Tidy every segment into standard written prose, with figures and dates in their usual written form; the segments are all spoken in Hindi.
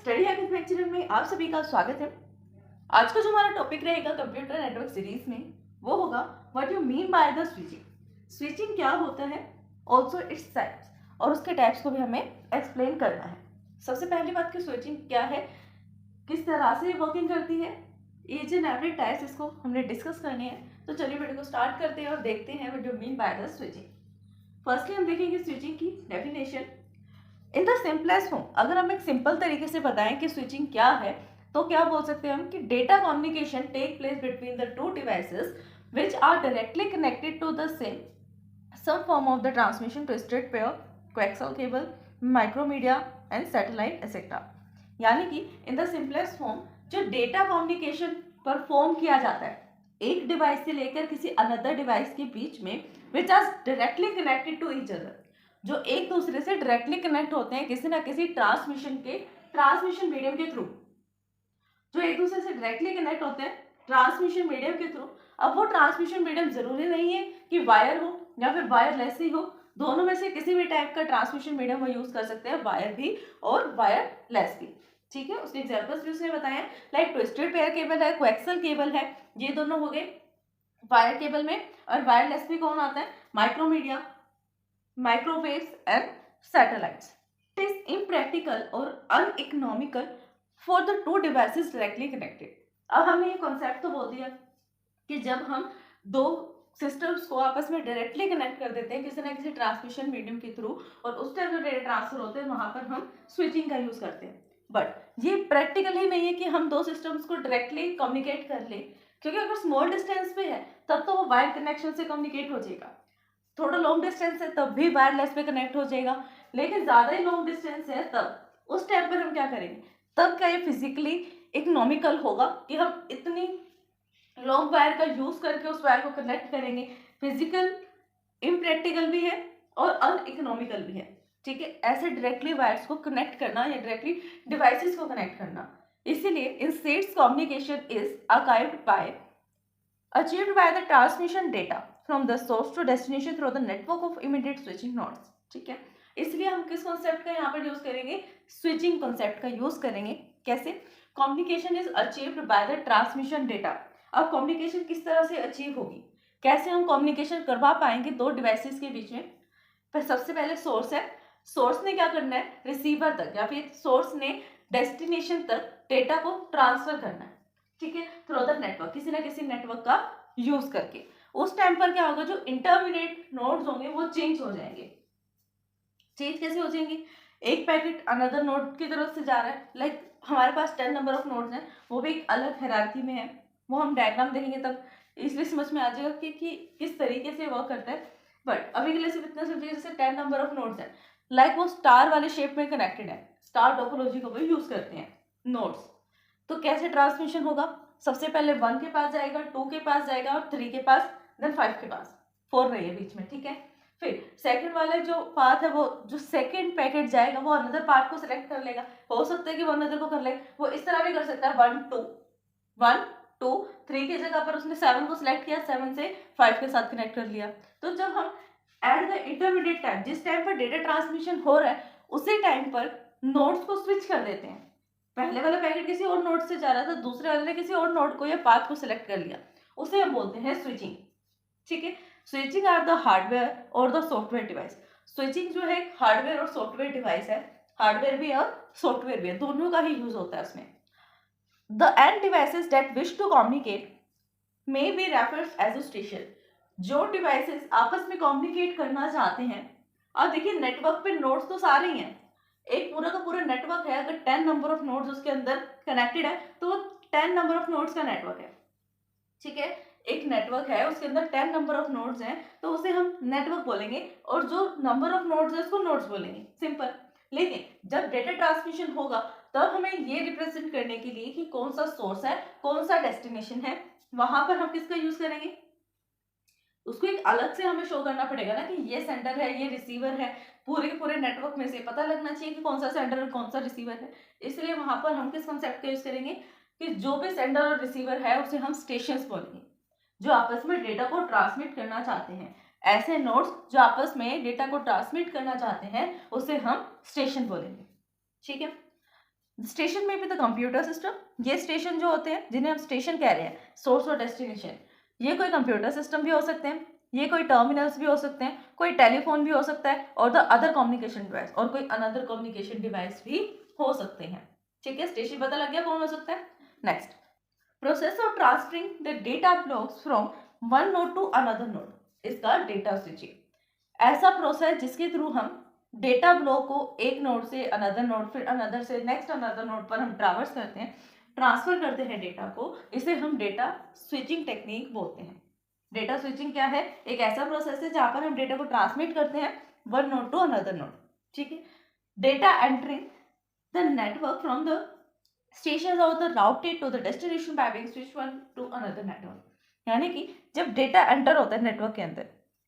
स्टडी हैबिट लेक्चर में आप सभी का स्वागत है। आज का जो हमारा टॉपिक रहेगा कंप्यूटर नेटवर्क सीरीज में वो होगा what you mean by the switching. Switching क्या होता है, ऑल्सो इट्स टाइप्स, और उसके टाइप्स को भी हमें एक्सप्लेन करना है। सबसे पहली बात कि स्विचिंग क्या है, किस तरह से वर्किंग करती है, ईच एंड एवरी टाइप्स इसको हमने डिस्कस करनी है। तो चलिए वीडियो को स्टार्ट करते हैं और देखते हैं what you mean by the switching. Firstly हम देखेंगे स्विचिंग की definition in the simplest form. अगर हम एक सिंपल तरीके से बताएं कि स्विचिंग क्या है तो क्या बोल सकते हैं हम कि data communication take place between the two devices which are directly connected to the same some form of the transmission twisted pair, coaxial cable, micromedia and satellite etc. यानी कि इन द सिंपलेस्ट फॉर्म जो डेटा कम्युनिकेशन परफॉर्म किया जाता है एक डिवाइस से लेकर किसी अनदर डिवाइस के बीच में which are directly connected to each other, जो एक दूसरे से डायरेक्टली कनेक्ट होते हैं किसी ना किसी ट्रांसमिशन मीडियम के थ्रू, जो एक दूसरे से डायरेक्टली कनेक्ट होते हैं ट्रांसमिशन मीडियम के थ्रू। अब वो ट्रांसमिशन मीडियम जरूरी नहीं है कि वायर हो या फिर वायरलेस ही हो, दोनों में से किसी भी टाइप का ट्रांसमिशन मीडियम वो यूज कर सकते हैं, वायर भी और वायरलेस भी। ठीक है, उसके एग्जांपल्स भी उसने बताए हैं, लाइक ट्विस्टेड पेयर केबल है, कोएक्सियल केबल है, ये दोनों हो गए वायर केबल में। और वायरलेस भी कौन आता है, micromedia, microwaves and satellites. It is impractical और uneconomical for the two devices directly connected. अब हमने ये कॉन्सेप्ट तो बोल दिया कि जब हम दो सिस्टम्स को आपस में डायरेक्टली कनेक्ट कर देते हैं किसी ना किसी ट्रांसमिशन मीडियम के थ्रू और उस टाइम जो डेटा ट्रांसफर होते हैं वहां पर हम स्विचिंग का यूज करते हैं। बट ये प्रैक्टिकल ही नहीं है कि हम दो सिस्टम्स को डायरेक्टली कम्युनिकेट कर लें, क्योंकि अगर स्मॉल डिस्टेंस पे है तब तो वो वायर कनेक्शन से कम्युनिकेट हो जाएगा, थोड़ा लॉन्ग डिस्टेंस है तब भी वायरलेस पे कनेक्ट हो जाएगा, लेकिन ज्यादा ही लॉन्ग डिस्टेंस है तब उस टाइम पर हम क्या करेंगे, तब क्या ये फिजिकली इकोनॉमिकल होगा कि हम इतनी लॉन्ग वायर का यूज करके उस वायर को कनेक्ट करेंगे। फिजिकल इम्प्रैक्टिकल भी है और अनइकोनॉमिकल भी है। ठीक है, ऐसे डायरेक्टली वायर्स को कनेक्ट करना या डायरेक्टली डिवाइसेस को कनेक्ट करना, इसीलिए in sets communication is achieved by the transmission data from the source to destination through the network of immediate switching nodes। ठीक है, इसलिए हम किस कॉन्सेप्ट का यहाँ पर यूज करेंगे, स्विचिंग कॉन्सेप्ट का यूज करेंगे। कैसे, communication is achieved by the transmission data. अब कम्युनिकेशन किस तरह से अचीव होगी, कैसे हम कम्युनिकेशन करवा पाएंगे दो डिवाइसेस के बीच में। पर सबसे पहले सोर्स है, सोर्स ने क्या करना है, रिसीवर तक या फिर सोर्स ने डेस्टिनेशन तक डेटा को ट्रांसफर करना है। ठीक है, थ्रू द नेटवर्क, किसी ना किसी नेटवर्क का यूज करके। उस टाइम पर क्या होगा, जो इंटरमीडिएट नोड्स होंगे वो चेंज हो जाएंगे। चेंज कैसे हो जाएंगे, एक पैकेट अनदर नोड की तरफ से जा रहा है, लाइक हमारे पास 10 नंबर ऑफ नोड्स हैं, वो भी एक अलग हायरार्की में है, वो हम डायग्राम देखेंगे तब इसलिए समझ में आ जाएगा कि किस तरीके से वर्क करता है। बट अभी के लिए सिर्फ इतना समझिए, जैसे 10 नंबर ऑफ नोड्स हैं, लाइक वो स्टार वाले शेप में कनेक्टेड है, स्टार टोपोलॉजी को भी यूज करते हैं नोड्स। तो कैसे ट्रांसमिशन होगा, सबसे पहले 1 के पास जाएगा, 2 के पास जाएगा और 3 के पास, देन 5 के पास, 4 रही है बीच में। ठीक है, फिर सेकंड वाले जो पाथ है, वो जो सेकंड पैकेट जाएगा वो अनदर पार्ट को सिलेक्ट कर लेगा, हो सकता है कि वो अनदर को कर ले, वो इस तरह भी कर सकता है 1 2 3 की जगह पर उसने 7 को सिलेक्ट किया, 7 से 5 के साथ कनेक्ट कर लिया। तो जब हम एट द इंटरमीडिएट टाइम, जिस टाइम पर डेटा ट्रांसमिशन हो रहा है उसी टाइम पर नोड्स को स्विच कर देते हैं। पहले वाला पैकेट किसी और नोड से जा रहा था, दूसरे वाले ने किसी और नोड को या पाथ को सिलेक्ट कर लिया, उसे हम बोलते हैं स्विचिंग। ठीक है, स्विचिंग आर द हार्डवेयर और द सॉफ्टवेयर डिवाइस। स्विचिंग जो है हार्डवेयर और सॉफ्टवेयर डिवाइस है, हार्डवेयर भी और सॉफ्टवेयर भी है, दोनों का ही यूज होता है उसमें। The end devices that wish to communicate may be referred as a station. जो डिवाइसेस आपस में कम्युनिकेट करना चाहते हैं, अब देखिए नेटवर्क पे नोड्स तो सारे ही हैं, एक पूरा का पूरा नेटवर्क है, अगर 10 नंबर ऑफ नोड्स उसके अंदर कनेक्टेड है तो वो 10 नंबर ऑफ नोड्स का नेटवर्क है। ठीक है, एक नेटवर्क है उसके अंदर 10 नंबर ऑफ नोड्स हैं तो उसे हम नेटवर्क बोलेंगे, और जो नंबर ऑफ नोड्स है उसको नोड्स बोलेंगे, सिंपल। लेकिन जब डेटा ट्रांसमिशन होगा तब हमें ये रिप्रेजेंट करने के लिए कि कौन सा सोर्स है, कौन सा डेस्टिनेशन है, वहां पर हम किसका यूज करेंगे, उसको एक अलग से हमें शो करना पड़ेगा ना कि ये सेंडर है, ये रिसीवर है, पूरे के पूरे नेटवर्क में से पता लगना चाहिए कि कौन सा सेंडर और कौन सा रिसीवर है। इसलिए वहां पर हम किस कॉन्सेप्ट का यूज करेंगे कि जो भी सेंडर और रिसीवर है उसे हम स्टेशंस बोलेंगे, जो आपस में डेटा को ट्रांसमिट करना चाहते हैं। ऐसे नोड्स जो आपस में डेटा को ट्रांसमिट करना चाहते हैं उसे हम स्टेशन बोलेंगे। ठीक है, स्टेशन में भी द कंप्यूटर सिस्टम, ये स्टेशन जो होते हैं जिन्हें हम स्टेशन कह रहे हैं, सोर्स और डेस्टिनेशन, ये कोई कंप्यूटर सिस्टम भी हो सकते हैं, ये कोई टर्मिनल्स भी हो सकते हैं, कोई टेलीफोन भी हो सकता है, और द अदर कम्युनिकेशन डिवाइस, और कोई अनदर कम्युनिकेशन डिवाइस भी हो सकते हैं। ठीक है, स्टेशन पता लग गया कौन हो सकता है। Next, process of transferring the data blocks from one node to another node, इसका डेटा स्विचिंग, ऐसा प्रोसेस जिसके थ्रू हम डेटा ब्लॉक को एक नोड से अनदर नोड, फिर अनदर से नेक्स्ट अनदर नोड पर हम ट्रावर्स करते हैं, ट्रांसफर करते हैं डेटा को, इसे हम डेटा स्विचिंग टेक्निक बोलते हैं। डेटा स्विचिंग क्या है? एक ऐसा प्रोसेस है जहां पर हम डेटा को ट्रांसमिट करते हैं one node to another node. ठीक है, data entering the network from the station of the routed to the destination by being switch one to another network, यानी कि जब डेटा एंटर होता है नेटवर्क के अंदर,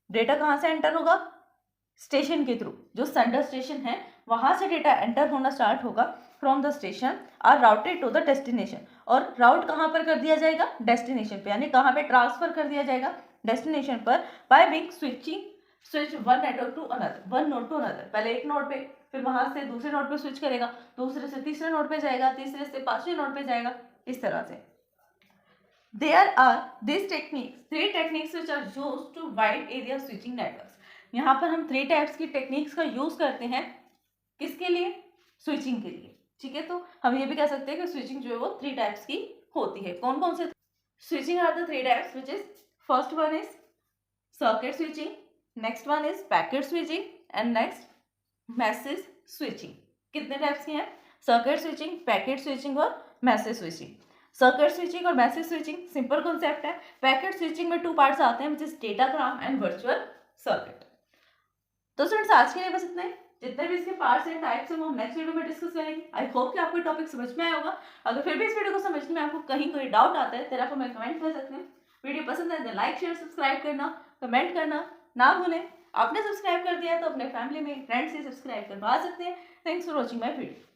डेटा कहाँ से एंटर होगा? स्टेशन के थ्रू, जो सेंटर स्टेशन है वहां से डेटा एंटर होना स्टार्ट होगा from the station are routed to the destination, और राउट कहाँ पर कर दिया जाएगा? डेस्टिनेशन पे, यानी कहाँ पे ट्रांसफर कर दिया जाएगा? डेस्टिनेशन पर, by being switch one network to another, one node to another, पहले एक नोड पे, फिर वहां से दूसरे नोड पे स्विच करेगा, दूसरे से तीसरे नोड पे जाएगा, तीसरे से पांचवें नोड पे जाएगा, इस तरह से। There are these techniques, three techniques which are used to wide area switching networks. यहाँ पर हम 3 टाइप्स की टेक्निक्स का यूज करते हैं, किसके लिए? स्विचिंग के लिए। ठीक है, तो हम ये भी कह सकते हैं कि स्विचिंग जो है वो 3 टाइप्स की होती है। कौन कौन से? Switching are the 3 types which is, first one is circuit switching, next one is packet switching, and next message switching. कितने टाइप्स की हैं? सर्किट स्विचिंग, पैकेट स्विचिंग और मैसेज स्विचिंग। सर्किट स्विचिंग और मैसेज स्विचिंग सिंपल कॉन्सेप्ट है। पैकेट स्विचिंग में 2 पार्ट्स आते हैं, which is datagram and virtual circuit. तो स्टूडेंट्स आज के लिए बस इतना ही, जितने भी इसके पार्ट्स एंड टाइप्स हैं वो हम नेक्स्ट वीडियो में डिस्कस करेंगे। आई होप कि आपको टॉपिक समझ में आया होगा। अगर फिर भी इस वीडियो को समझने में आपको कहीं कोई डाउट आता है, तेरा हमें कमेंट कर सकते हैं। वीडियो पसंद है तो लाइक शेयर सब्सक्राइब करना, कमेंट करना ना भूलें। आपने सब्सक्राइब कर दिया है तो अपने फैमिली में फ्रेंड्स से सब्सक्राइब करवा सकते हैं। Thanks for watching my video.